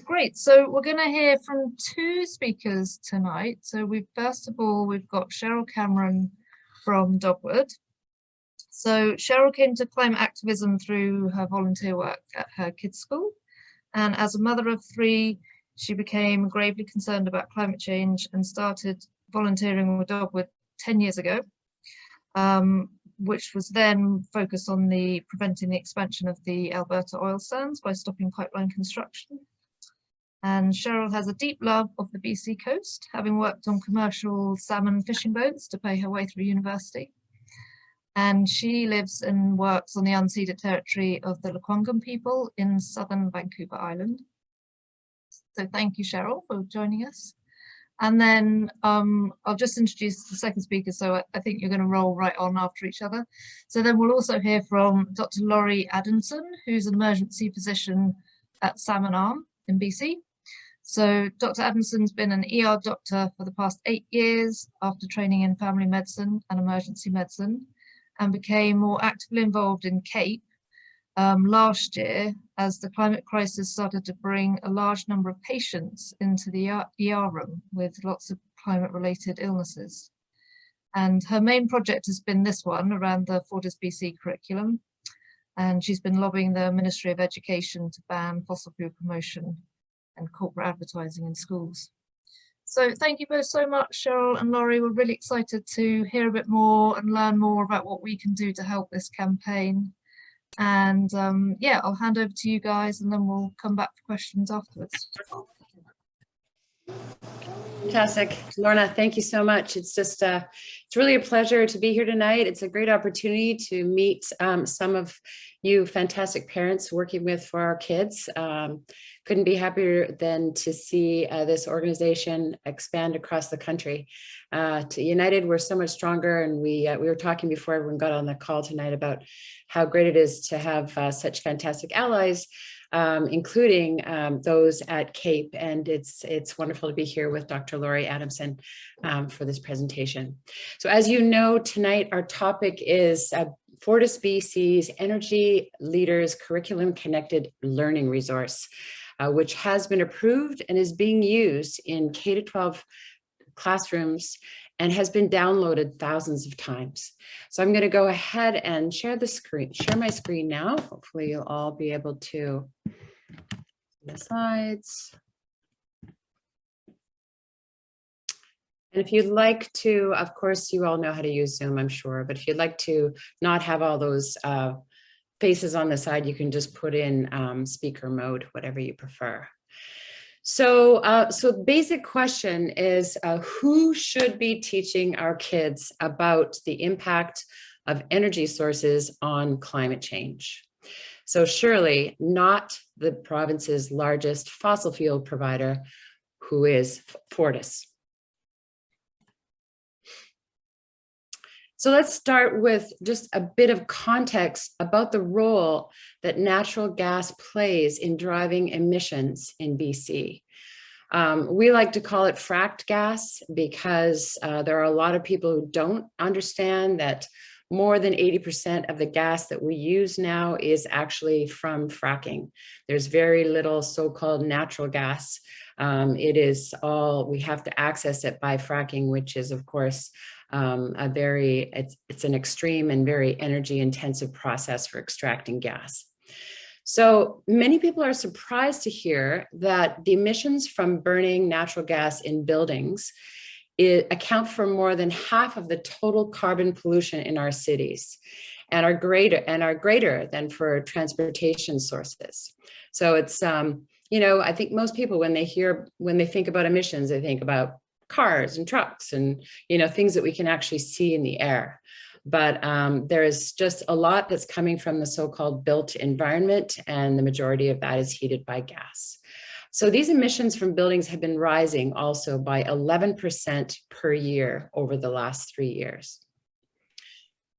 Great. So we're going to hear from two speakers tonight. So first of all, we've got Cheryl Cameron from Dogwood. So Cheryl came to climate activism through her volunteer work at her kids' school. And as a mother of three, she became gravely concerned about climate change and started volunteering with Dogwood 10 years ago, which was then focused on preventing the expansion of the Alberta oil sands by stopping pipeline construction. And Cheryl has a deep love of the BC coast, having worked on commercial salmon fishing boats to pay her way through university. And she lives and works on the unceded territory of the Lekwungen people in southern Vancouver Island. So thank you, Cheryl, for joining us. And then I'll just introduce the second speaker, so I think you're going to roll right on after each other. So then we'll also hear from Dr. Laurie Adamson, who's an emergency physician at Salmon Arm in BC. So Dr. Adamson's been an ER doctor for the past 8 years after training in family medicine and emergency medicine, and became more actively involved in CAPE last year as the climate crisis started to bring a large number of patients into the ER room with lots of climate-related illnesses. And her main project has been this one around the FortisBC curriculum, and she's been lobbying the Ministry of Education to ban fossil fuel promotion and corporate advertising in schools. So thank you both so much, Cheryl and Laurie. We're really excited to hear a bit more and learn more about what we can do to help this campaign. And yeah, I'll hand over to you guys and then we'll come back for questions afterwards. Fantastic. Lorna, thank you so much. It's just, it's really a pleasure to be here tonight. It's a great opportunity to meet some of you fantastic parents working with for our kids. Couldn't be happier than to see this organization expand across the country. United, we're so much stronger, and we were talking before everyone got on the call tonight about how great it is to have such fantastic allies, including those at CAPE, and it's wonderful to be here with Dr. Laurie Adamson for this presentation. So as you know, tonight our topic is FortisBC's Energy Leaders Curriculum Connected Learning Resource, which has been approved and is being used in K-12 classrooms and has been downloaded thousands of times. So I'm going to go ahead and share my screen now. Hopefully you'll all be able to see the slides. And if you'd like to, of course, you all know how to use Zoom, I'm sure, but if you'd like to not have all those faces on the side, you can just put in speaker mode, whatever you prefer. So the basic question is, who should be teaching our kids about the impact of energy sources on climate change? So surely not the province's largest fossil fuel provider, who is Fortis. So let's start with just a bit of context about the role that natural gas plays in driving emissions in BC. We like to call it fracked gas because there are a lot of people who don't understand that more than 80% of the gas that we use now is actually from fracking. There's very little so-called natural gas. It is all, we have to access it by fracking, which is of course it's an extreme and very energy intensive process for extracting gas. So many people are surprised to hear that the emissions from burning natural gas in buildings account for more than half of the total carbon pollution in our cities, and are greater than for transportation sources. So it's you know, I think most people when they think about emissions, they think about cars and trucks and, you know, things that we can actually see in the air. But there is just a lot that's coming from the so-called built environment, and the majority of that is heated by gas. So these emissions from buildings have been rising also by 11% per year over the last 3 years.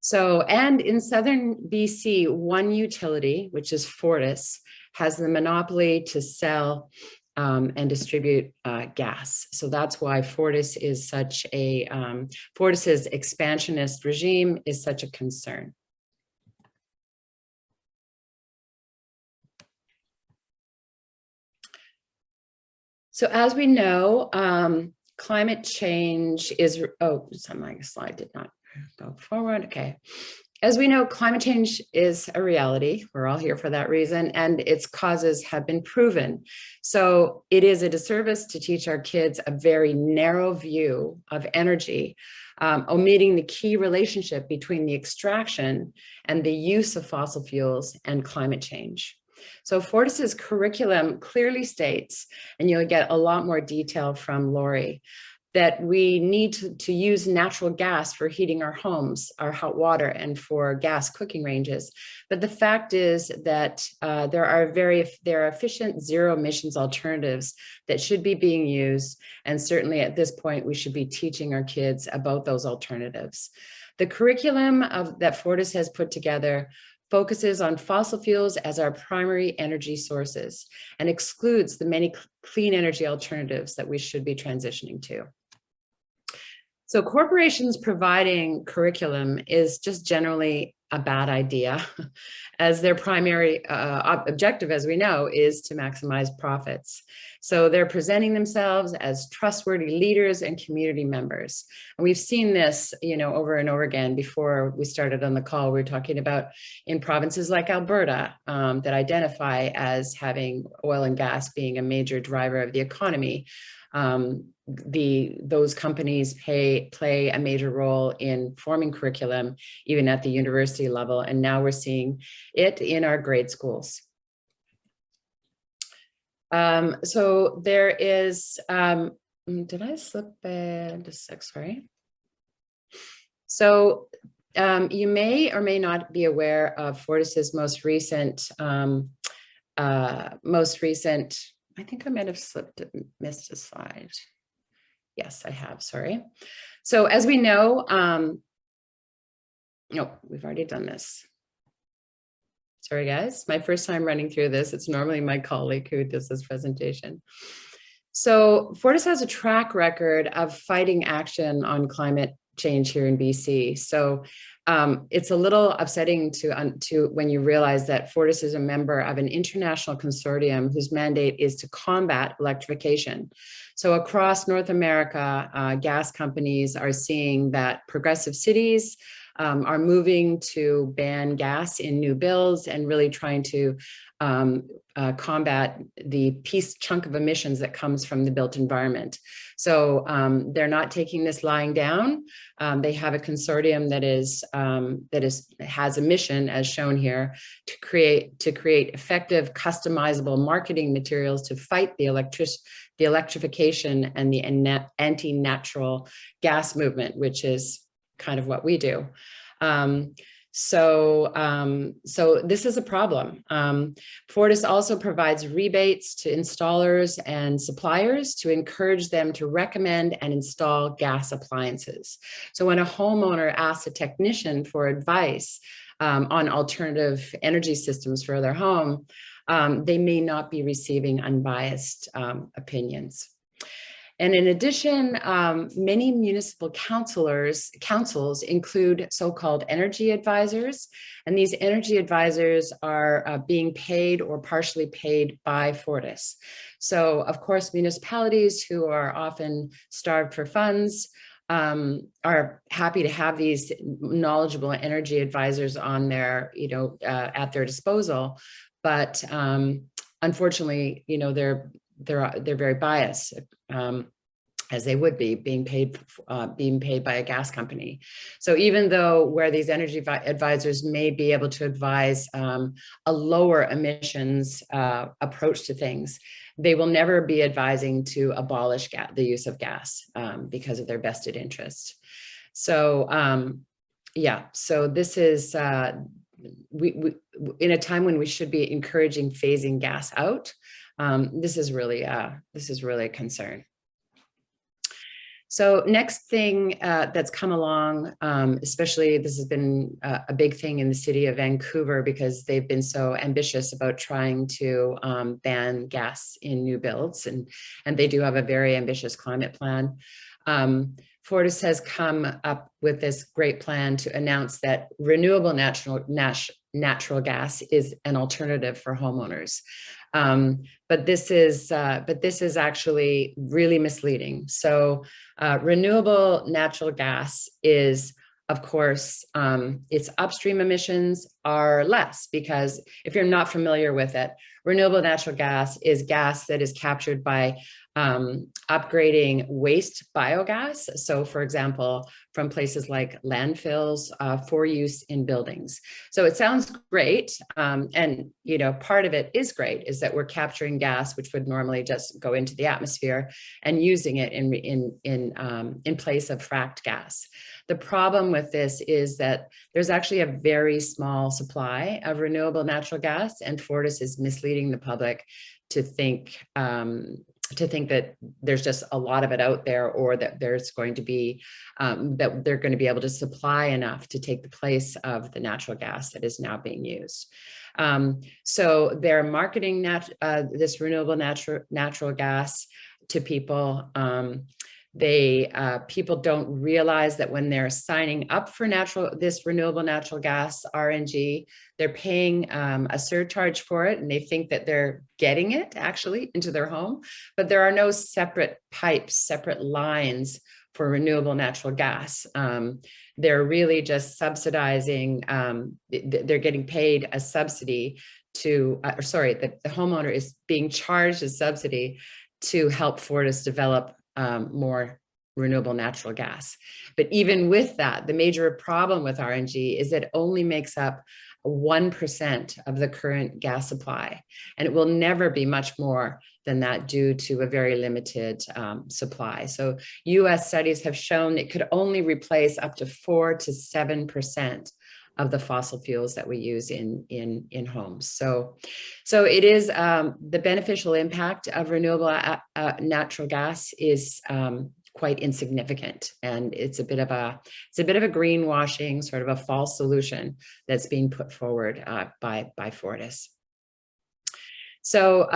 So, and in southern BC, one utility, which is Fortis, has the monopoly to sell and distribute gas. So that's why Fortis is such a, Fortis's expansionist regime is such a concern. So as we know, climate change is, oh, my slide did not go forward, okay. As we know, climate change is a reality. We're all here for that reason, and its causes have been proven. So it is a disservice to teach our kids a very narrow view of energy, omitting the key relationship between the extraction and the use of fossil fuels and climate change. So Fortis's curriculum clearly states, and you'll get a lot more detail from Lori, that we need to use natural gas for heating our homes, our hot water, and for gas cooking ranges. But the fact is that there are efficient zero emissions alternatives that should be being used. And certainly at this point, we should be teaching our kids about those alternatives. The curriculum that Fortis has put together focuses on fossil fuels as our primary energy sources and excludes the many clean energy alternatives that we should be transitioning to. So corporations providing curriculum is just generally a bad idea, as their primary objective, as we know, is to maximize profits. So they're presenting themselves as trustworthy leaders and community members. And we've seen this, over and over again. Before we started on the call, we were talking about in provinces like Alberta that identify as having oil and gas being a major driver of the economy. Those companies play a major role in forming curriculum, even at the university level. And now we're seeing it in our grade schools. So there is, did I slip just a sec, sorry. So you may or may not be aware of Fortis's most recent, I think I might have missed a slide. Yes, I have, sorry. So as we know, no, we've already done this. Sorry, guys, my first time running through this. It's normally my colleague who does this presentation. So Fortis has a track record of fighting action on climate change here in BC. So it's a little upsetting to when you realize that Fortis is a member of an international consortium whose mandate is to combat electrification. So across North America, gas companies are seeing that progressive cities are moving to ban gas in new builds and really trying to combat the chunk of emissions that comes from the built environment. So they're not taking this lying down. They have a consortium that has a mission, as shown here, to create effective, customizable marketing materials to fight the electrification and the anti-natural gas movement, which is kind of what we do. So this is a problem. Fortis also provides rebates to installers and suppliers to encourage them to recommend and install gas appliances. So when a homeowner asks a technician for advice on alternative energy systems for their home, they may not be receiving unbiased opinions. And in addition, many municipal councils include so-called energy advisors, and these energy advisors are being paid or partially paid by Fortis. So, of course, municipalities who are often starved for funds are happy to have these knowledgeable energy advisors on their, at their disposal, but unfortunately, they're very biased, as they would be being paid by a gas company. So even though where these energy advisors may be able to advise a lower emissions approach to things, they will never be advising to abolish the use of gas because of their vested interest. So yeah, so this is we in a time when we should be encouraging phasing gas out. This is really a concern. So next thing that's come along, especially this has been a big thing in the city of Vancouver because they've been so ambitious about trying to ban gas in new builds, and they do have a very ambitious climate plan. Fortis has come up with this great plan to announce that renewable natural gas is an alternative for homeowners. But this is actually really misleading. So renewable natural gas is, of course, its upstream emissions are less, because if you're not familiar with it, renewable natural gas is gas that is captured by upgrading waste biogas. So for example, from places like landfills for use in buildings. So it sounds great. And, you know, part of it is great, is that we're capturing gas, which would normally just go into the atmosphere, and using it in place of fracked gas. The problem with this is that there's actually a very small supply of renewable natural gas, and Fortis is misleading the public to think that there's just a lot of it out there, or that there's going to be that they're going to be able to supply enough to take the place of the natural gas that is now being used. So they're marketing this renewable natural gas to people. People don't realize that when they're signing up for this renewable natural gas RNG, they're paying a surcharge for it, and they think that they're getting it actually into their home, but there are no separate pipes, separate lines for renewable natural gas. They're really just subsidizing, they're getting paid a subsidy to, the homeowner is being charged a subsidy to help Fortis develop more renewable natural gas. But even with that, the major problem with RNG is that it only makes up 1% of the current gas supply, and it will never be much more than that due to a very limited supply. So US studies have shown it could only replace up to 4 to 7% of the fossil fuels that we use in homes. So it is the beneficial impact of renewable natural gas is quite insignificant, and it's a bit of a greenwashing, sort of a false solution that's being put forward by Fortis. So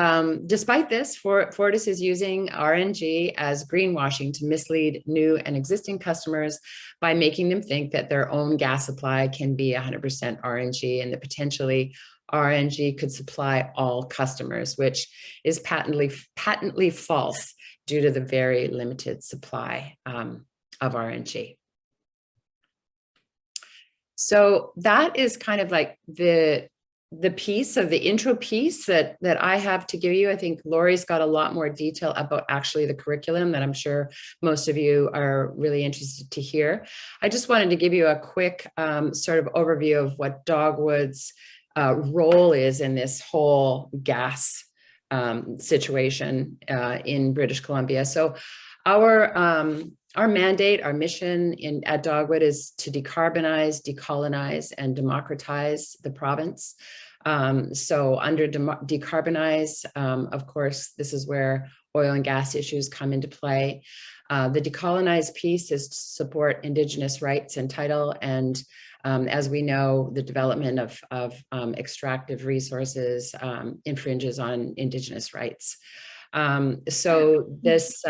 despite this, Fortis is using RNG as greenwashing to mislead new and existing customers by making them think that their own gas supply can be 100% RNG, and that potentially RNG could supply all customers, which is patently false due to the very limited supply of RNG. So that is kind of like the piece of the intro piece that I have to give you. I think Lori's got a lot more detail about actually the curriculum that I'm sure most of you are really interested to hear. I just wanted to give you a quick sort of overview of what Dogwood's role is in this whole gas situation in British Columbia. So our mandate, our mission at Dogwood is to decarbonize, decolonize, and democratize the province. So under decarbonize, of course, this is where oil and gas issues come into play. The decolonize piece is to support Indigenous rights and title, and as we know, the development of extractive resources infringes on Indigenous rights. So this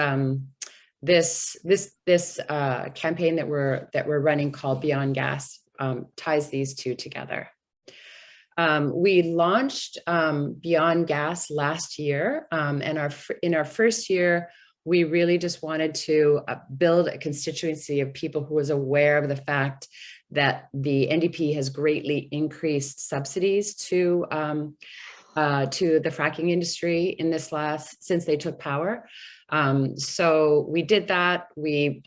campaign that we're running, called Beyond Gas, ties these two together. We launched Beyond Gas last year, and in our first year, we really just wanted to build a constituency of people who was aware of the fact that the NDP has greatly increased subsidies to the fracking industry since they took power. So we did that. We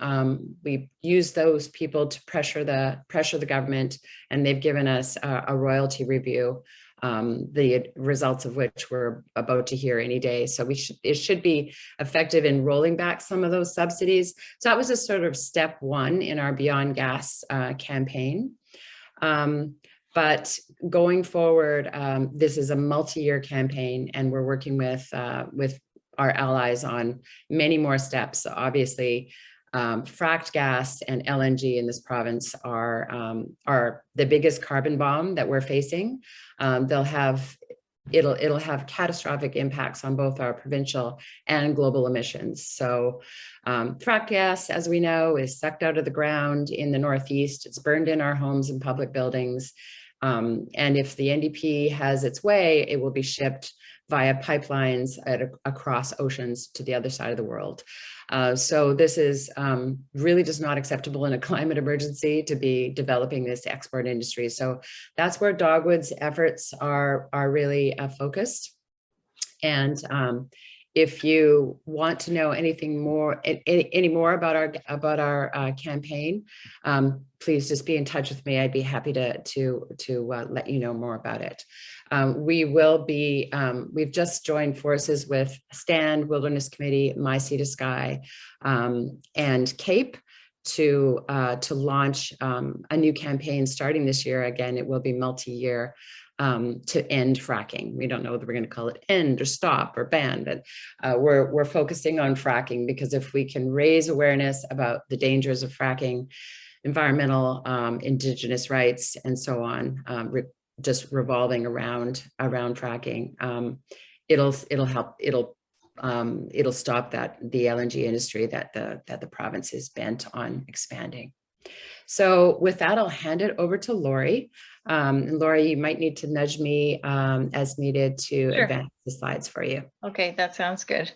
used those people to pressure the government, and they've given us a royalty review, the results of which we're about to hear any day. So it should be effective in rolling back some of those subsidies. So that was a sort of step one in our Beyond Gas campaign. But going forward, this is a multi-year campaign, and we're working with our allies on many more steps. So obviously, fracked gas and LNG in this province are the biggest carbon bomb that we're facing. It'll have catastrophic impacts on both our provincial and global emissions. So fracked gas, as we know, is sucked out of the ground in the Northeast. It's burned in our homes and public buildings. And if the NDP has its way, it will be shipped via pipelines across oceans to the other side of the world. So this is really just not acceptable in a climate emergency to be developing this export industry. So that's where Dogwood's efforts are really focused. And if you want to know anything more, any more about our campaign, please just be in touch with me. I'd be happy to let you know more about it. We will be, we've just joined forces with STAND, Wilderness Committee, My Sea to Sky, and CAPE to launch a new campaign starting this year. Again, it will be multi-year, to end fracking. We don't know whether we're going to call it end or stop or ban, but we're focusing on fracking, because if we can raise awareness about the dangers of fracking, environmental, Indigenous rights, and so on, just revolving around fracking, it'll help. It'll stop the LNG industry that the province is bent on expanding. So with that, I'll hand it over to Lori. Lori, you might need to nudge me as needed to Sure. advance the slides for you. Okay, that sounds good.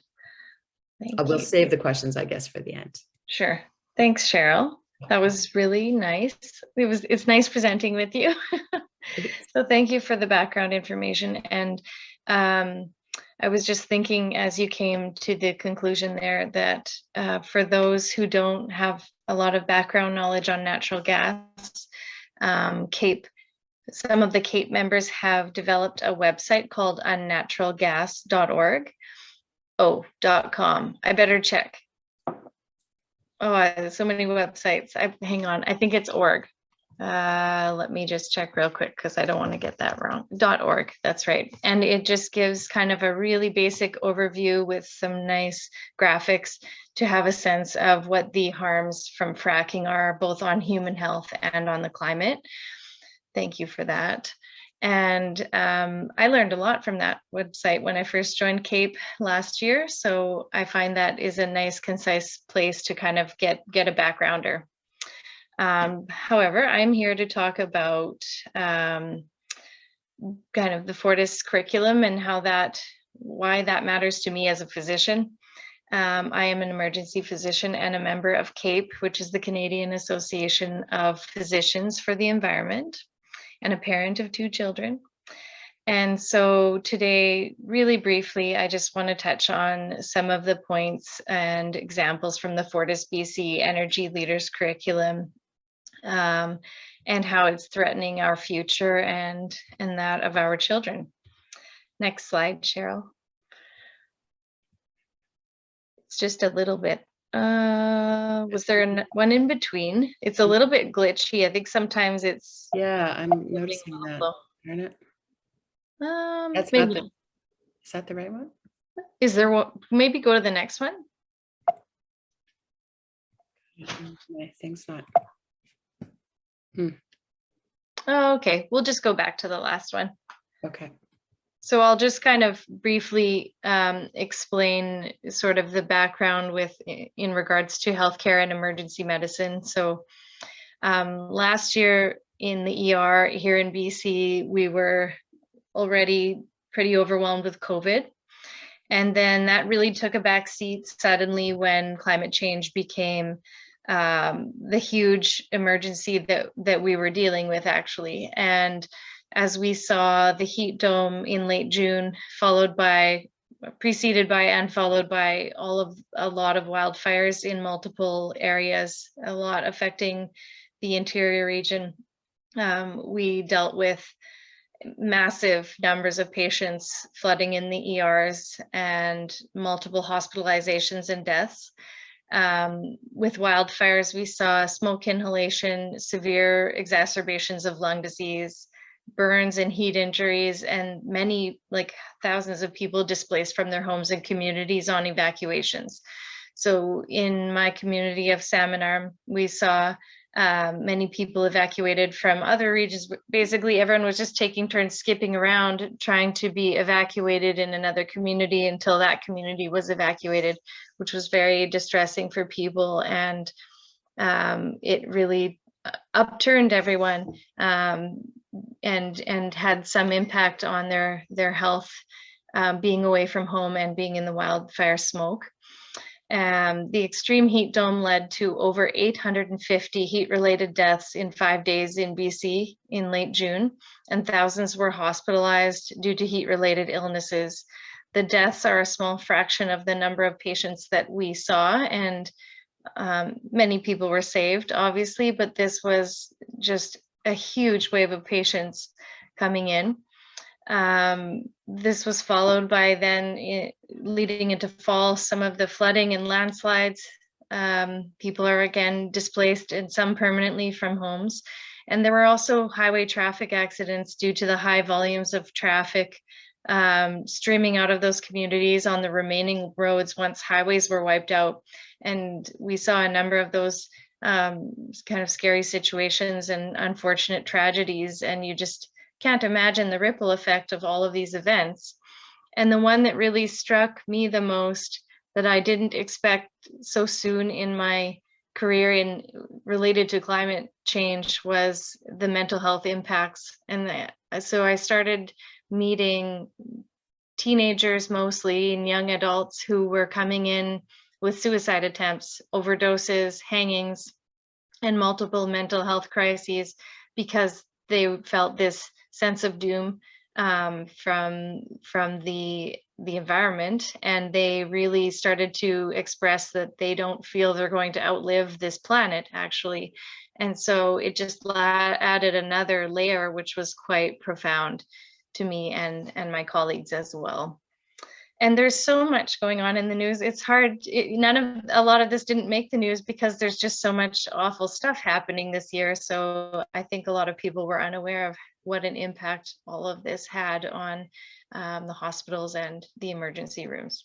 Thank We'll you. save the questions, I guess, for the end. Sure. Thanks, Cheryl. That was really nice. It's nice presenting with you. So thank you for the background information. And I was just thinking as you came to the conclusion there that for those who don't have a lot of background knowledge on natural gas, some of the CAPE members have developed a website called unnaturalgasorg. .com. I better check. Oh, there's so many websites. Hang on. I think it's org. Let me just check real quick because I don't want to get that wrong. .org. That's right. And it just gives kind of a really basic overview with some nice graphics to have a sense of what the harms from fracking are, both on human health and on the climate. Thank you for that. And I learned a lot from that website when I first joined CAPE last year. So I find that is a nice, concise place to kind of get a backgrounder. However, I'm here to talk about kind of the Fortis curriculum and why that matters to me as a physician. I am an emergency physician and a member of CAPE, which is the Canadian Association of Physicians for the Environment, and a parent of 2 children. And so today, really briefly, I just want to touch on some of the points and examples from the FortisBC Energy Leaders Curriculum, and how it's threatening our future and that of our children. Next slide, Cheryl. It's just a little bit. Was there one in between? It's a little bit glitchy. I think sometimes it's. Yeah, I'm noticing that. Darn it. That's maybe. Is that the right one? Is there one? Maybe go to the next one. My thing's not. Oh, okay, we'll just go back to the last one. Okay. So I'll just kind of briefly explain sort of the background in regards to healthcare and emergency medicine. So last year in the ER here in BC, we were already pretty overwhelmed with COVID. And then that really took a back seat suddenly when climate change became the huge emergency that we were dealing with, actually. And as we saw the heat dome in late June, preceded by and followed by a lot of wildfires in multiple areas, a lot affecting the interior region, we dealt with massive numbers of patients flooding in the ERs and multiple hospitalizations and deaths. With wildfires, we saw smoke inhalation, severe exacerbations of lung disease, burns and heat injuries, and many, like thousands of people displaced from their homes and communities on evacuations. So in my community of Salmon Arm, we saw many people evacuated from other regions. Basically, everyone was just taking turns skipping around, trying to be evacuated in another community until that community was evacuated, which was very distressing for people. And it really upturned everyone and had some impact on their health being away from home and being in the wildfire smoke. The extreme heat dome led to over 850 heat-related deaths in 5 days in BC in late June, and thousands were hospitalized due to heat-related illnesses. The deaths are a small fraction of the number of patients that we saw, and many people were saved, obviously, but this was just a huge wave of patients coming in. This was followed by then, leading into fall, some of the flooding and landslides. People are again displaced, and some permanently, from homes. And there were also highway traffic accidents due to the high volumes of traffic streaming out of those communities on the remaining roads once highways were wiped out. And we saw a number of those kind of scary situations and unfortunate tragedies, and you just can't imagine the ripple effect of all of these events. And the one that really struck me the most, that I didn't expect so soon in my career in related to climate change, was the mental health impacts. And so I started meeting teenagers mostly, and young adults who were coming in with suicide attempts, overdoses, hangings, and multiple mental health crises, because they felt this sense of doom from the environment, and they really started to express that they don't feel they're going to outlive this planet, actually. And so it just added another layer, which was quite profound to me and my colleagues as well. And there's so much going on in the news. It's hard. A lot of this didn't make the news because there's just so much awful stuff happening this year. So I think a lot of people were unaware of what an impact all of this had on the hospitals and the emergency rooms.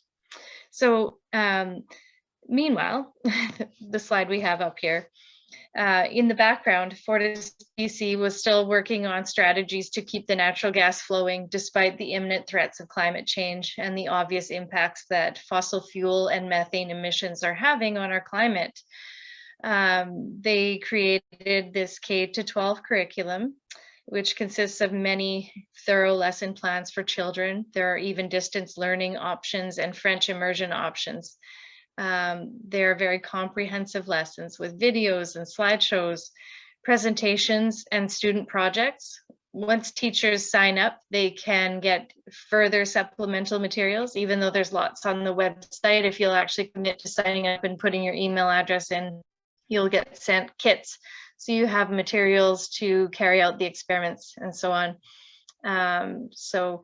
So meanwhile, the slide we have up here, in the background, FortisBC was still working on strategies to keep the natural gas flowing despite the imminent threats of climate change and the obvious impacts that fossil fuel and methane emissions are having on our climate. They created this K-12 curriculum, which consists of many thorough lesson plans for children. There are even distance learning options and French immersion options. They're very comprehensive lessons with videos and slideshows, presentations, and student projects. Once teachers sign up, they can get further supplemental materials, even though there's lots on the website. If you'll actually commit to signing up and putting your email address in, you'll get sent kits. So you have materials to carry out the experiments and so on. So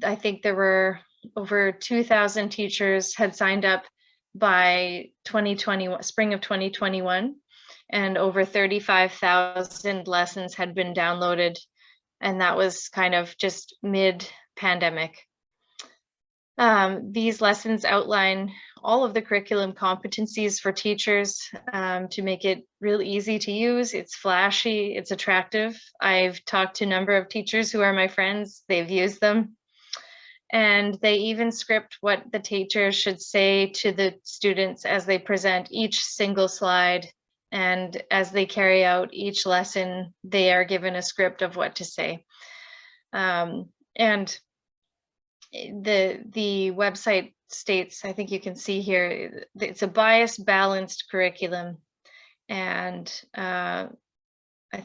I think there were over 2,000 teachers had signed up by spring of 2021, and over 35,000 lessons had been downloaded, and that was kind of just mid-pandemic. These lessons outline all of the curriculum competencies for teachers to make it real easy to use. It's flashy, it's attractive. I've talked to a number of teachers who are my friends, they've used them. And they even script what the teacher should say to the students as they present each single slide. And as they carry out each lesson, they are given a script of what to say. And the website states, I think you can see here, it's a bias balanced curriculum. And I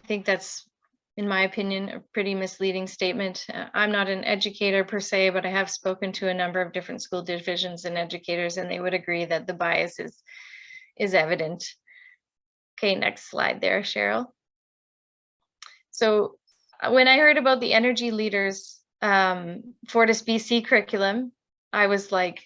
think that's, in my opinion, a pretty misleading statement. I'm not an educator per se, but I have spoken to a number of different school divisions and educators, and they would agree that the bias is evident. Okay, next slide there, Cheryl. So when I heard about the Energy Leaders FortisBC curriculum, I was like,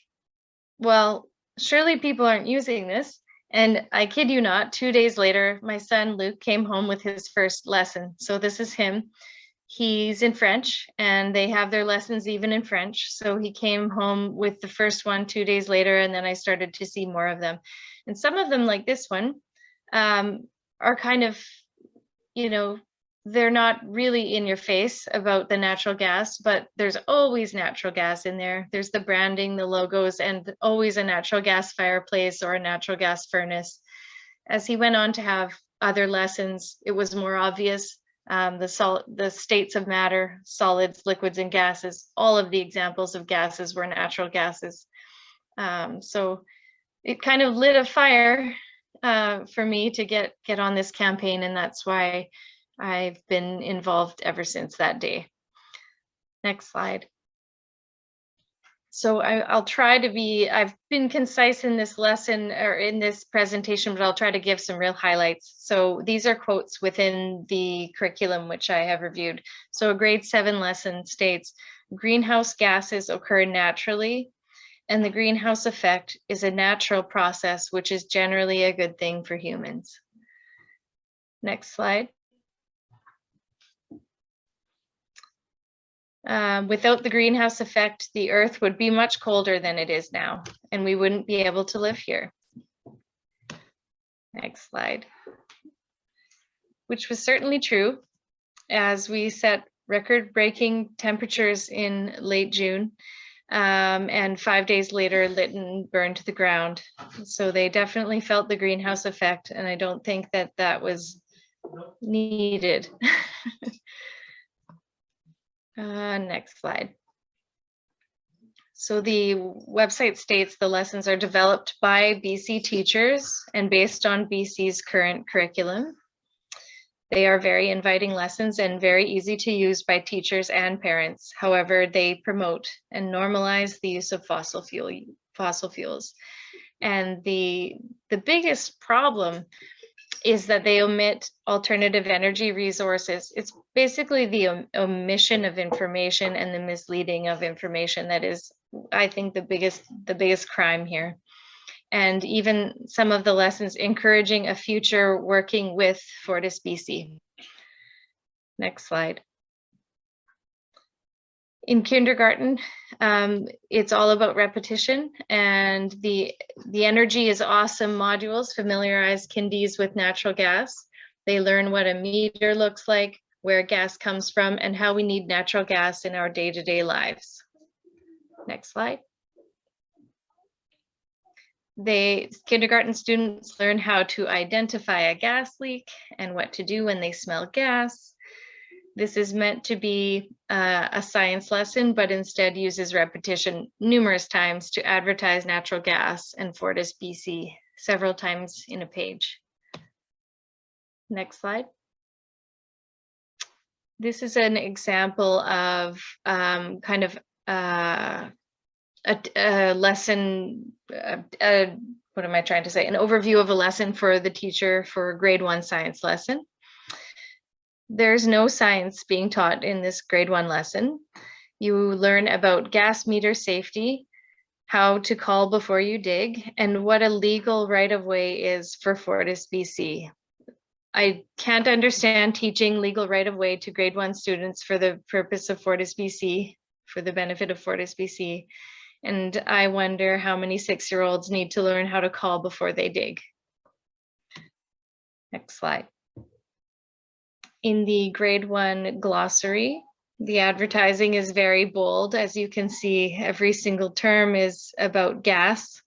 well, surely people aren't using this. And I kid you not, 2 days later, my son Luke came home with his first lesson. So this is him. He's in French, and they have their lessons even in French. So he came home with the first one 2 days later, and then I started to see more of them. And some of them, like this one, are kind of, they're not really in your face about the natural gas, but there's always natural gas in there. There's the branding, the logos, and always a natural gas fireplace or a natural gas furnace. As he went on to have other lessons, it was more obvious. the states of matter, solids, liquids, and gases. All of the examples of gases were natural gases. So it kind of lit a fire for me to get on this campaign, and that's why I've been involved ever since that day. Next slide. So I'll try to be, I've been concise in this lesson or in this presentation, but I'll try to give some real highlights. So these are quotes within the curriculum, which I have reviewed. So a grade 7 lesson states, greenhouse gases occur naturally, and the greenhouse effect is a natural process, which is generally a good thing for humans. Next slide. Without the greenhouse effect, the Earth would be much colder than it is now, and we wouldn't be able to live here. Next slide. Which was certainly true, as we set record-breaking temperatures in late June, and 5 days later, Lytton burned to the ground. So they definitely felt the greenhouse effect, and I don't think that that was needed. Next slide. So the website states the lessons are developed by BC teachers and based on BC's current curriculum. They are very inviting lessons and very easy to use by teachers and parents. However, they promote and normalize the use of fossil fuels. And the biggest problem is that they omit alternative energy resources. It's basically the omission of information and the misleading of information that is, I think, the biggest crime here. And even some of the lessons encouraging a future working with FortisBC. Next slide. In kindergarten, it's all about repetition, and the Energy is Awesome modules familiarize kindies with natural gas. They learn what a meter looks like, where gas comes from, and how we need natural gas in our day-to-day lives. Next slide. Kindergarten students learn how to identify a gas leak and what to do when they smell gas. This is meant to be a science lesson, but instead uses repetition numerous times to advertise natural gas and FortisBC several times in a page. Next slide. This is an example of kind of a lesson, what am I trying to say? An overview of a lesson for the teacher for a grade 1 science lesson. There's no science being taught in this grade 1 lesson. You learn about gas meter safety, how to call before you dig, and what a legal right-of-way is for FortisBC. I can't understand teaching legal right-of-way to grade 1 students for the purpose of FortisBC, for the benefit of FortisBC. And I wonder how many 6-year-olds need to learn how to call before they dig. Next slide. In the grade 1 glossary, the advertising is very bold. As you can see, every single term is about gas.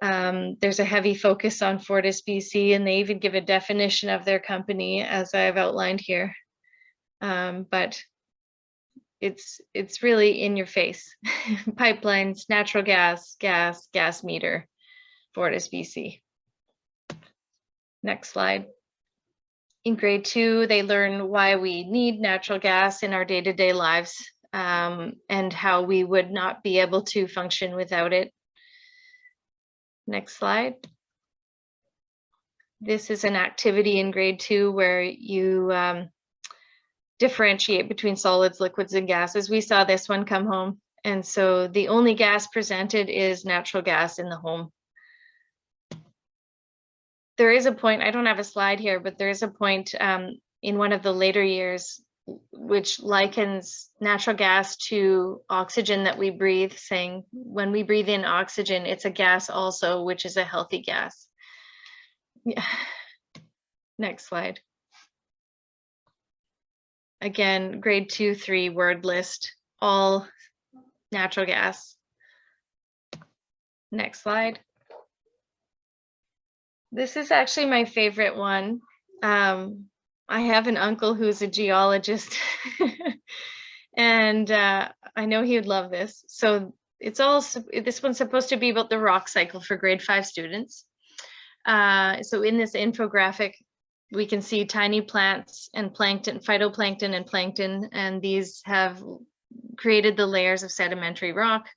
There's a heavy focus on FortisBC, and they even give a definition of their company, as I've outlined here. But it's really in your face. Pipelines, natural gas, gas meter, FortisBC. Next slide. In grade 2, they learn why we need natural gas in our day-to-day lives, and how we would not be able to function without it. Next slide. This is an activity in grade 2 where you differentiate between solids, liquids, and gases. We saw this one come home. And so the only gas presented is natural gas in the home. There is a point, I don't have a slide here, but there is a point in one of the later years which likens natural gas to oxygen that we breathe, saying when we breathe in oxygen, it's a gas also, which is a healthy gas. Yeah. Next slide. Again, grade 2, 3 word list, all natural gas. Next slide. This is actually my favorite one. I have an uncle who's a geologist and I know he would love this. So this one's supposed to be about the rock cycle for grade 5 students. So in this infographic, we can see tiny plants and plankton, phytoplankton and plankton, and these have created the layers of sedimentary rock.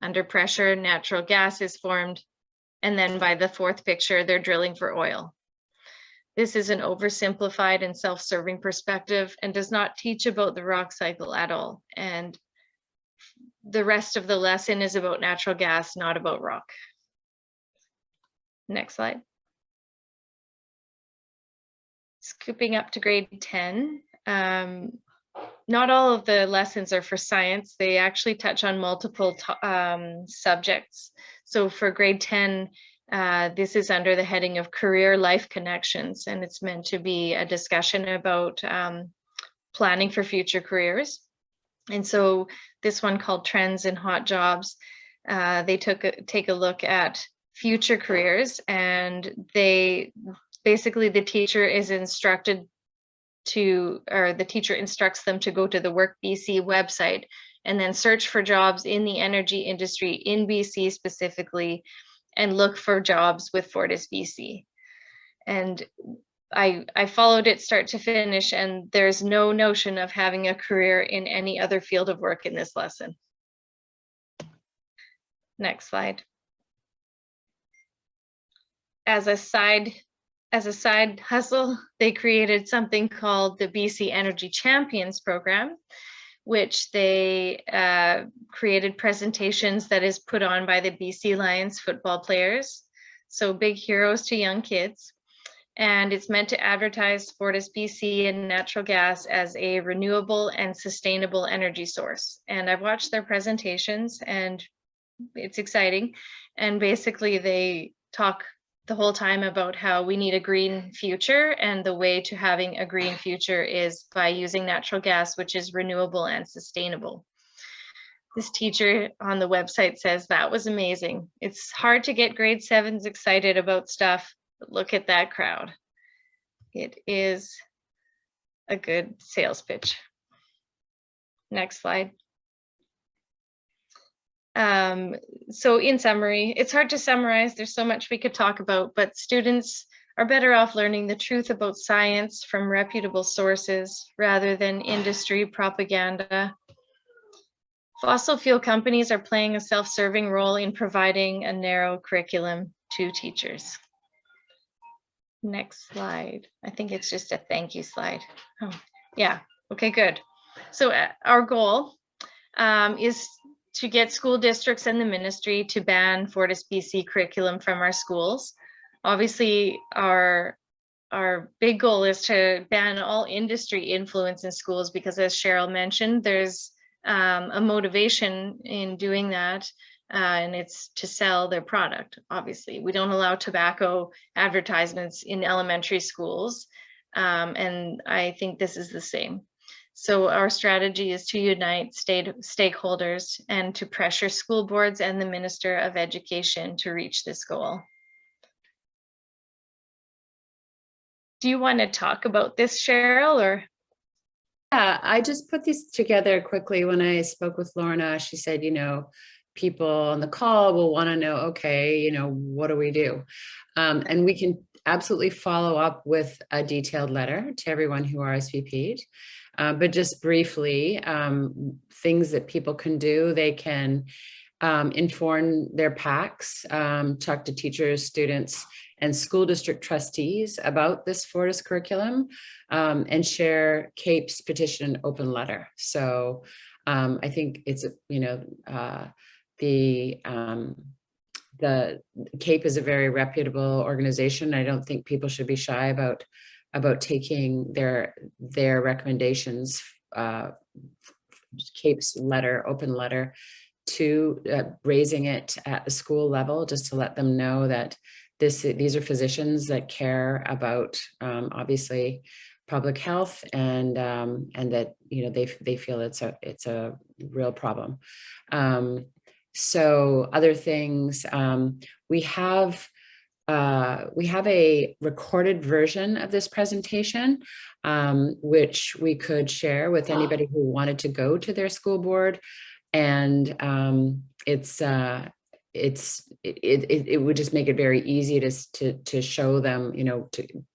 Under pressure, natural gas is formed, and then by the fourth picture, they're drilling for oil. This is an oversimplified and self-serving perspective and does not teach about the rock cycle at all. And the rest of the lesson is about natural gas, not about rock. Next slide. Scooping up to grade 10. Not all of the lessons are for science. They actually touch on multiple subjects. So for grade 10, this is under the heading of career life connections, and it's meant to be a discussion about planning for future careers. And so this one called Trends in Hot Jobs, they take a look at future careers, and they basically, the teacher is instructed to, or the teacher instructs them to go to the Work BC website and then search for jobs in the energy industry in BC specifically, and look for jobs with FortisBC. And I followed it start to finish, and there's no notion of having a career in any other field of work in this lesson. Next slide. As a side hustle, they created something called the BC Energy Champions program, which they created presentations that is put on by the BC Lions football players. So big heroes to young kids. And it's meant to advertise FortisBC and natural gas as a renewable and sustainable energy source. And I've watched their presentations and it's exciting. And basically they talk the whole time about how we need a green future, and the way to having a green future is by using natural gas, which is renewable and sustainable. This teacher on the website says that was amazing. It's hard to get grade 7s excited about stuff, but look at that crowd. It is a good sales pitch. Next slide. So in summary, it's hard to summarize. There's so much we could talk about, but students are better off learning the truth about science from reputable sources rather than industry propaganda. Fossil fuel companies are playing a self-serving role in providing a narrow curriculum to teachers. Next slide. I think it's just a thank you slide. Oh, yeah. Okay, good. So our goal is to get school districts and the ministry to ban FortisBC curriculum from our schools. Obviously, our big goal is to ban all industry influence in schools, because as Cheryl mentioned, there's a motivation in doing that, and it's to sell their product. Obviously, we don't allow tobacco advertisements in elementary schools, and I think this is the same. So our strategy is to unite stakeholders and to pressure school boards and the Minister of Education to reach this goal. Do you want to talk about this, Cheryl, or? Yeah, I just put these together quickly when I spoke with Lorna. She said, you know, people on the call will want to know, okay, you know, what do we do? And we can absolutely follow up with a detailed letter to everyone who RSVP'd. But just briefly, things that people can do, they can inform their PACs, talk to teachers, students, and school district trustees about this Fortis curriculum, and share CAPE's petition open letter. So I think it's, you know, the CAPE is a very reputable organization. I don't think people should be shy about taking their recommendations, CAPE's letter, open letter, to raising it at the school level, just to let them know that these are physicians that care about obviously public health, and that, you know, they feel it's a real problem. So other things, we have we have a recorded version of this presentation, which we could share with anybody who wanted to go to their school board. And it would just make it very easy to show them,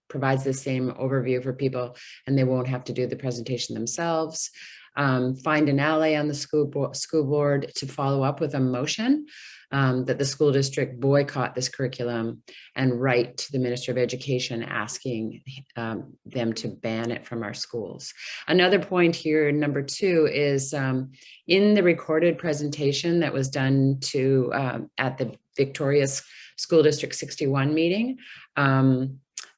provides the same overview for people, and they won't have to do the presentation themselves. Find an ally on the school board to follow up with a motion that the school district boycott this curriculum and write to the Minister of Education asking them to ban it from our schools. Another point here, number 2, is in the recorded presentation that was done at the Victoria School District 61 meeting,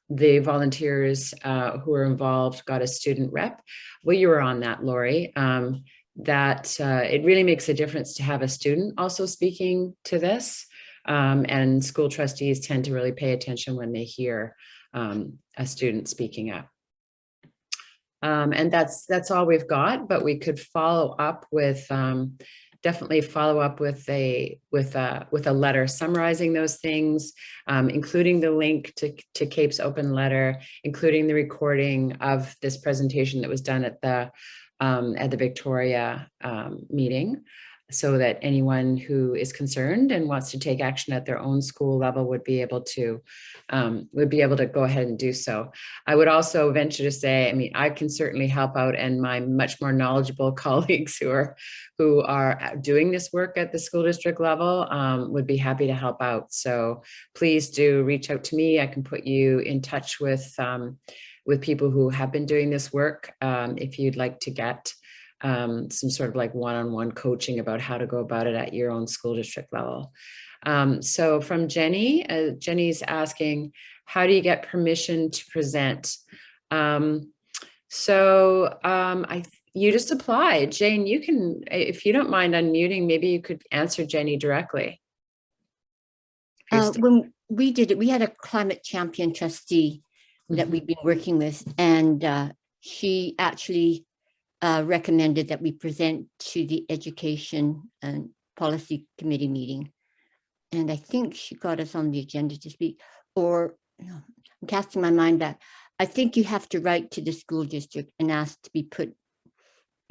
the volunteers who were involved got a student rep. Well, you were on that, Lori. That it really makes a difference to have a student also speaking to this. And school trustees tend to really pay attention when they hear a student speaking up. And that's all we've got, but we could follow up with, definitely follow up with a letter summarizing those things, including the link to CAPE's open letter, including the recording of this presentation that was done at the Victoria meeting, so that anyone who is concerned and wants to take action at their own school level would be able to go ahead and do so. I would also venture to say, I mean, I can certainly help out, and my much more knowledgeable colleagues who are doing this work at the school district level would be happy to help out. So please do reach out to me. I can put you in touch with people who have been doing this work if you'd like to get some sort of like one-on-one coaching about how to go about it at your own school district level. So from Jenny, Jenny's asking, how do you get permission to present? You just apply. Jane, you can, if you don't mind unmuting, maybe you could answer Jenny directly. When we did it, we had a climate champion trustee that we've been working with, and she actually recommended that we present to the Education and Policy Committee meeting. And I think she got us on the agenda to speak, or no, I'm casting my mind back. I think you have to write to the school district and ask to be put,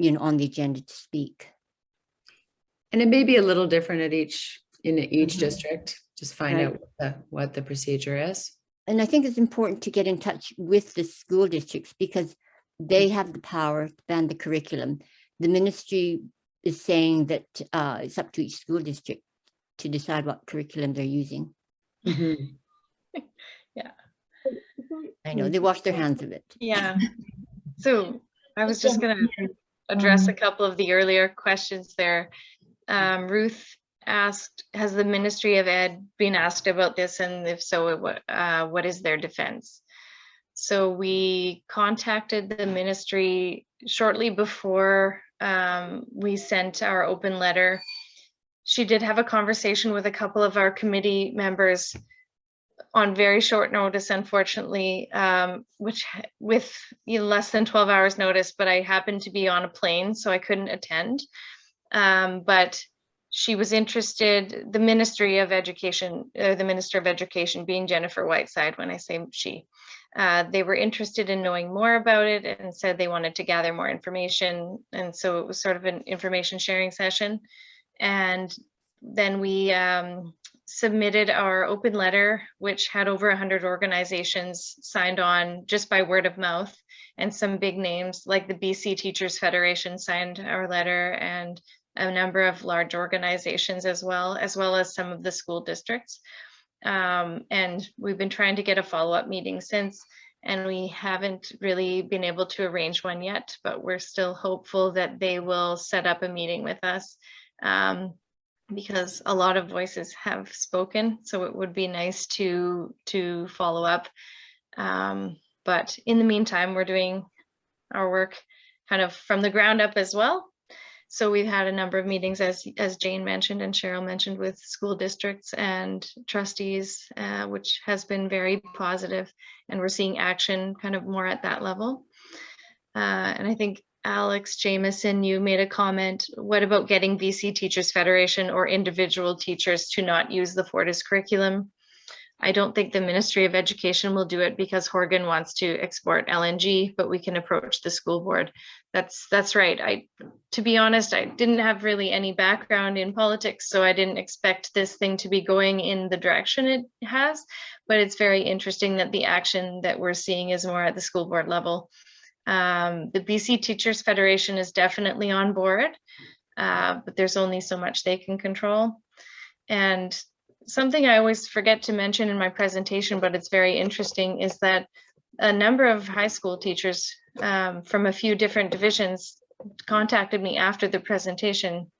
on the agenda to speak. And it may be a little different at each district. Just find Right. out what the procedure is. And I think it's important to get in touch with the school districts because they have the power to ban the curriculum. The ministry is saying that it's up to each school district to decide what curriculum they're using. Mm-hmm. Yeah. I know, they wash their hands of it. Yeah. So I was just going to address a couple of the earlier questions there. Ruth asked, has the Ministry of Ed been asked about this? And if so, what is their defense? So we contacted the ministry shortly before we sent our open letter. She did have a conversation with a couple of our committee members on very short notice, unfortunately, which with less than 12 hours notice, but I happened to be on a plane, so I couldn't attend. But she was interested, the Ministry of Education, the Minister of Education being Jennifer Whiteside, when I say she, they were interested in knowing more about it and said they wanted to gather more information. And so it was sort of an information sharing session. And then we submitted our open letter, which had over 100 organizations signed on just by word of mouth, and some big names like the BC Teachers Federation signed our letter, and a number of large organizations as well as some of the school districts. And we've been trying to get a follow-up meeting since, and we haven't really been able to arrange one yet, but we're still hopeful that they will set up a meeting with us. Because a lot of voices have spoken, so it would be nice to follow up. But in the meantime, we're doing our work kind of from the ground up as well. So we've had a number of meetings, as Jane mentioned and Cheryl mentioned, with school districts and trustees, which has been very positive, and we're seeing action kind of more at that level. And I think Alex Jameson, you made a comment, what about getting BC Teachers Federation or individual teachers to not use the Fortis curriculum? I don't think the Ministry of Education will do it because Horgan wants to export LNG, but we can approach the school board. That's right. To be honest, I didn't have really any background in politics, so I didn't expect this thing to be going in the direction it has, but it's very interesting that the action that we're seeing is more at the school board level. The BC Teachers Federation is definitely on board, but there's only so much they can control. And something I always forget to mention in my presentation, but it's very interesting, is that a number of high school teachers from a few different divisions contacted me after the presentation,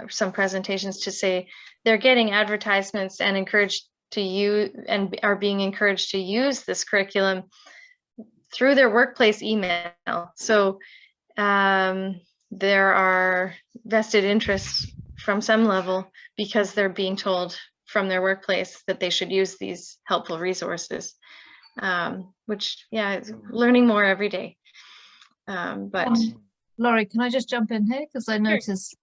some presentations, to say they're getting advertisements and encouraged to use, and are being encouraged to use this curriculum through their workplace email. So there are vested interests from some level because they're being told from their workplace that they should use these helpful resources, which, yeah, learning more every day. But Laurie, can I just jump in here? Because I noticed,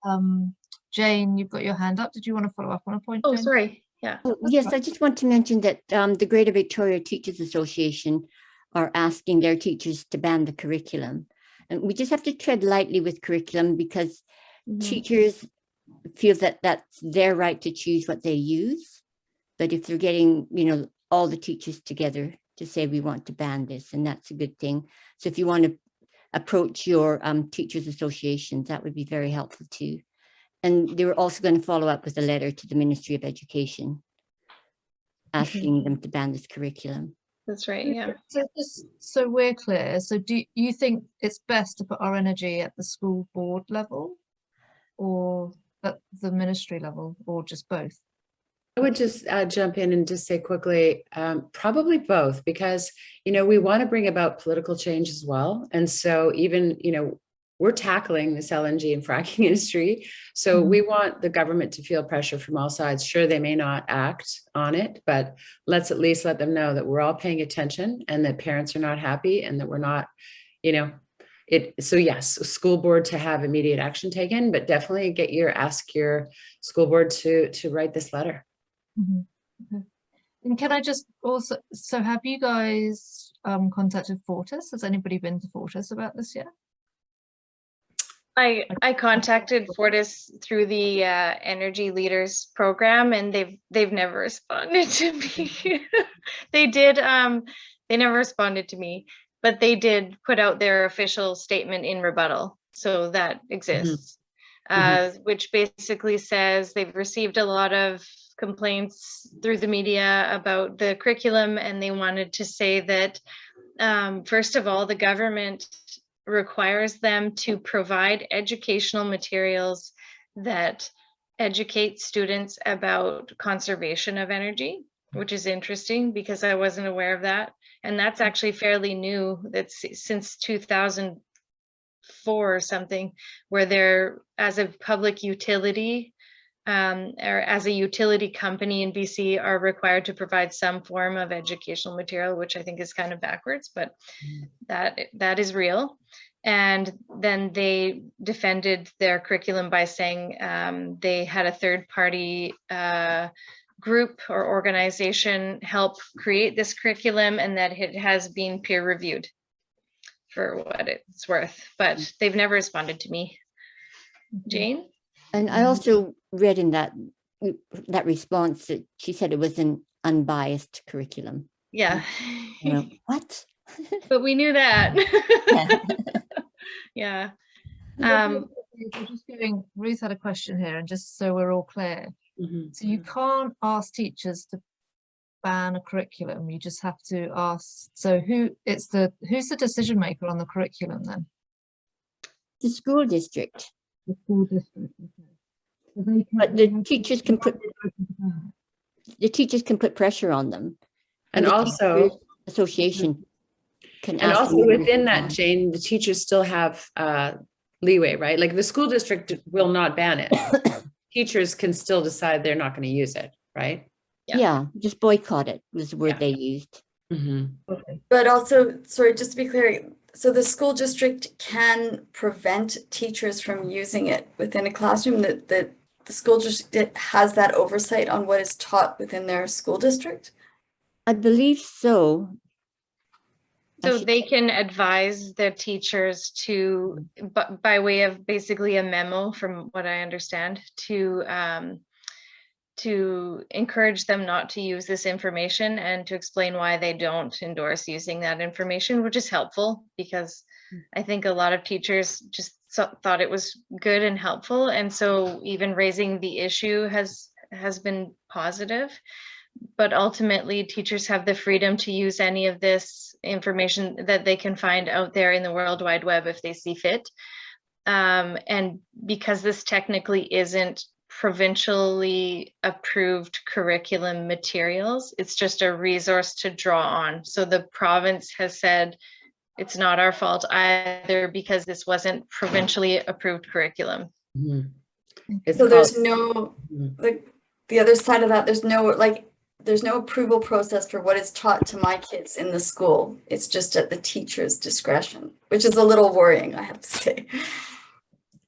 Jane, you've got your hand up. Did you want to follow up on a point? oh, Jane? sorry. Yeah. Oh, yes, I just want to mention that the Greater Victoria Teachers Association are asking their teachers to ban the curriculum. And we just have to tread lightly with curriculum, because teachers feel that that's their right to choose what they use. But if they're getting, all the teachers together to say we want to ban this, and that's a good thing. So if you want to approach your teachers associations, that would be very helpful too. And they were also going to follow up with a letter to the Ministry of Education asking them to ban this curriculum. That's right. Yeah. So just so we're clear, so do you think it's best to put our energy at the school board level, or at the ministry level, or just both? I would just jump in and just say quickly, probably both, because, we want to bring about political change as well. And so even, we're tackling this LNG and fracking industry. So we want the government to feel pressure from all sides. Sure, they may not act on it, but let's at least let them know that we're all paying attention and that parents are not happy and that we're not, so yes, school board to have immediate action taken, but definitely ask your school board to write this letter. Okay. And can I just also, so have you guys contacted Fortis? Has anybody been to Fortis about this yet? I contacted Fortis through the Energy Leaders program, and they've never responded to me. They did, they never responded to me, but they did put out their official statement in rebuttal. So that exists, which basically says they've received a lot of complaints through the media about the curriculum, and they wanted to say that, first of all, the government requires them to provide educational materials that educate students about conservation of energy, which is interesting because I wasn't aware of that. And that's actually fairly new. That's since 2004 or something, where they're, as a public utility, or as a utility company in BC, are required to provide some form of educational material, which I think is kind of backwards, but that is real. And then they defended their curriculum by saying they had a third-party group or organization help create this curriculum, and that it has been peer-reviewed for what it's worth, but they've never responded to me. Jane? And I also read in that response that she said it was an unbiased curriculum. Yeah. What? But we knew that. Yeah. Just giving, Ruth had a question here, and just so we're all clear. So you can't ask teachers to ban a curriculum. You just have to ask. So who's the decision maker on the curriculum then? The school district. The school district. Okay. So they can, but the teachers can put pressure on them, and also association can. And also within that, Jane, the teachers still have leeway, right? Like the school district will not ban it. Teachers can still decide they're not going to use it, right? Yeah, just boycott it was the word they used. Okay. But also, sorry, just to be clear, so the school district can prevent teachers from using it within a classroom, that the school district has that oversight on what is taught within their school district? I believe so. So should they can advise their teachers to, by way of basically a memo, from what I understand, to encourage them not to use this information and to explain why they don't endorse using that information, which is helpful because I think a lot of teachers just thought it was good and helpful. And so even raising the issue has been positive. But ultimately, teachers have the freedom to use any of this information that they can find out there in the World Wide Web if they see fit. And because this technically isn't provincially approved curriculum materials, it's just a resource to draw on. So the province has said it's not our fault either because this wasn't provincially approved curriculum. Mhm. So there's no, Mhm. like, the other side of that, there's no approval process for what is taught to my kids in the school. It's just at the teacher's discretion, which is a little worrying, I have to say.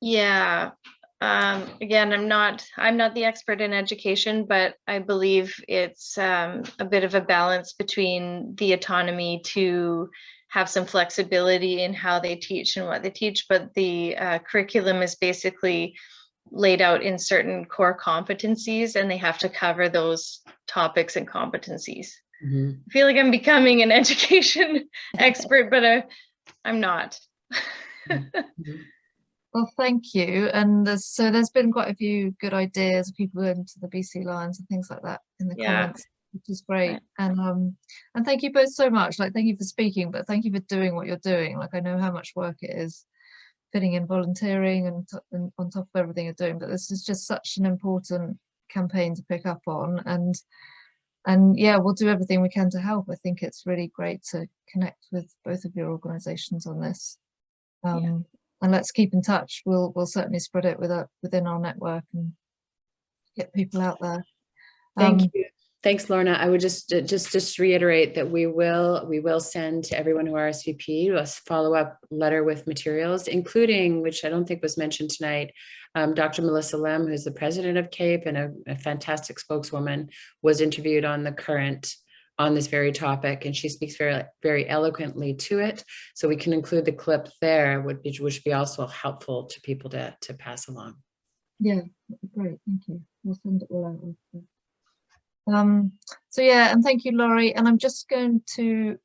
Yeah. Again, I'm not the expert in education, but I believe it's a bit of a balance between the autonomy to have some flexibility in how they teach and what they teach, but the curriculum is basically laid out in certain core competencies, and they have to cover those topics and competencies. Mhm. I feel like I'm becoming an education expert, but I'm not. Mhm. Well, thank you. And there's been quite a few good ideas, people going to the BC Lions and things like that in the Yeah. comments, which is great. Right. And thank you both so much. Like, thank you for speaking, but thank you for doing what you're doing. Like, I know how much work it is fitting in volunteering and on top of everything you're doing, but this is just such an important campaign to pick up on. And yeah, we'll do everything we can to help. I think it's really great to connect with both of your organizations on this. And let's keep in touch. We'll certainly spread it within our network and get people out there. Thank you. Thanks, Lorna. I would just reiterate that we will send to everyone who RSVP a follow-up letter with materials, including, which I don't think was mentioned tonight, Dr. Melissa Lem, who's the president of CAPE and a fantastic spokeswoman, was interviewed on The Current on this very topic, and she speaks very, very eloquently to it. So we can include the clip there, which would be also helpful to people to pass along. Yeah, that'd be great. Thank you. We'll send it all out. So yeah, and thank you, Laurie. And I'm just going to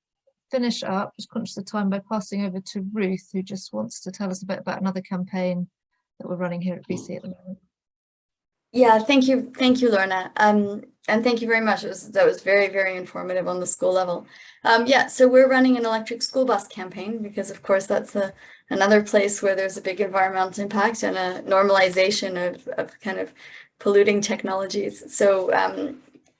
finish up, just conscious of time, by passing over to Ruth, who just wants to tell us a bit about another campaign that we're running here at BC at the moment. Yeah, thank you, Lorna. And thank you very much. That was very, very informative on the school level. Yeah, so we're running an electric school bus campaign because, of course, that's another place where there's a big environmental impact and a normalization of kind of polluting technologies. So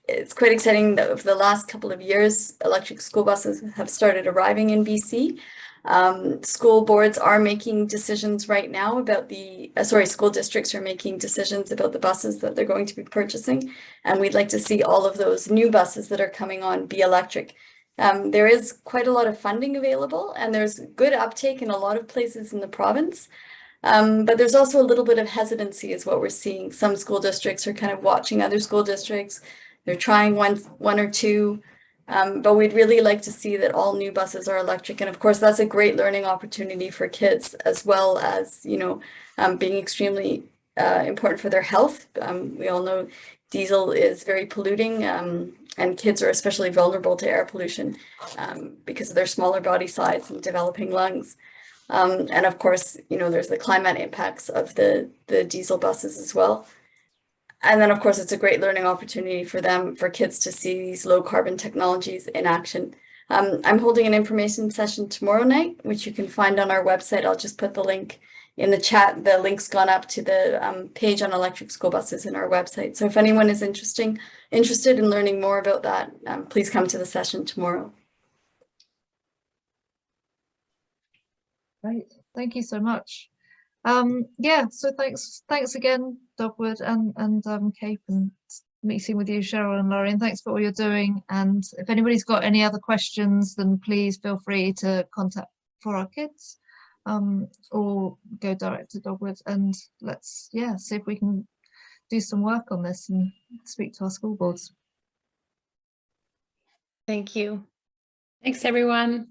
it's quite exciting that over the last couple of years, electric school buses have started arriving in BC. School boards are making decisions right now about school districts are making decisions about the buses that they're going to be purchasing. And we'd like to see all of those new buses that are coming on be electric. There is quite a lot of funding available and there's good uptake in a lot of places in the province. But there's also a little bit of hesitancy is what we're seeing. Some school districts are kind of watching other school districts. They're trying one or two. But we'd really like to see that all new buses are electric. And of course, that's a great learning opportunity for kids, as well as, being extremely important for their health. We all know diesel is very polluting, and kids are especially vulnerable to air pollution because of their smaller body size and developing lungs. And of course, there's the climate impacts of the diesel buses as well. And then, of course, it's a great learning opportunity for kids to see these low carbon technologies in action. I'm holding an information session tomorrow night, which you can find on our website. I'll just put the link in the chat. The link's gone up to the page on electric school buses in our website. So if anyone is interested in learning more about that, please come to the session tomorrow. Great, thank you so much. Yeah, so thanks again, Dogwood and CAPE, and meeting with you, Cheryl and Laurie, and thanks for all you're doing. And if anybody's got any other questions, then please feel free to contact For Our Kids, or go direct to Dogwood, and let's see if we can do some work on this and speak to our school boards. Thank you. Thanks, everyone.